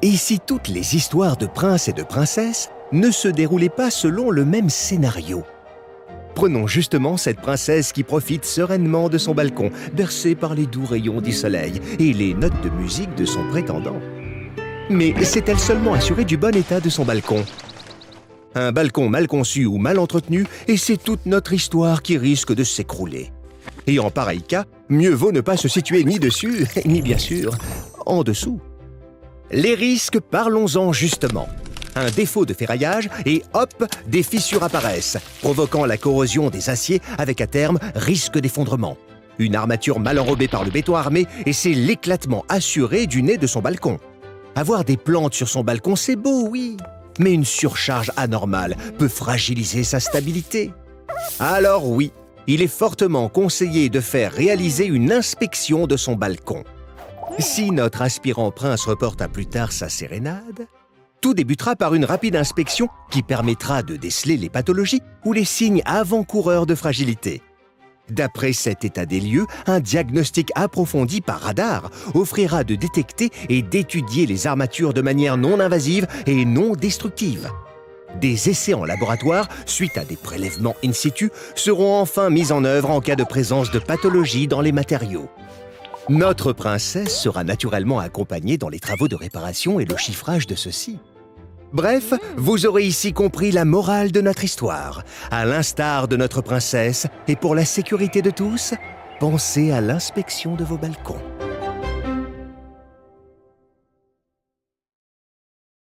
Et si toutes les histoires de princes et de princesses ne se déroulaient pas selon le même scénario? Prenons justement cette princesse qui profite sereinement de son balcon, bercée par les doux rayons du soleil et les notes de musique de son prétendant. Mais s'est-elle seulement assurée du bon état de son balcon? Un balcon mal conçu ou mal entretenu, et c'est toute notre histoire qui risque de s'écrouler. Et en pareil cas, mieux vaut ne pas se situer ni dessus, ni bien sûr, en dessous. Les risques, parlons-en justement. Un défaut de ferraillage et hop, des fissures apparaissent, provoquant la corrosion des aciers avec à terme risque d'effondrement. Une armature mal enrobée par le béton armé et c'est l'éclatement assuré du nez de son balcon. Avoir des plantes sur son balcon, c'est beau, oui, mais une surcharge anormale peut fragiliser sa stabilité. Alors oui, il est fortement conseillé de faire réaliser une inspection de son balcon. Si notre aspirant prince reporte à plus tard sa sérénade, tout débutera par une rapide inspection qui permettra de déceler les pathologies ou les signes avant-coureurs de fragilité. D'après cet état des lieux, un diagnostic approfondi par radar offrira de détecter et d'étudier les armatures de manière non invasive et non destructive. Des essais en laboratoire, suite à des prélèvements in situ, seront enfin mis en œuvre en cas de présence de pathologies dans les matériaux. Notre princesse sera naturellement accompagnée dans les travaux de réparation et le chiffrage de ceux-ci. Bref, vous aurez ici compris la morale de notre histoire. À l'instar de notre princesse, et pour la sécurité de tous, pensez à l'inspection de vos balcons.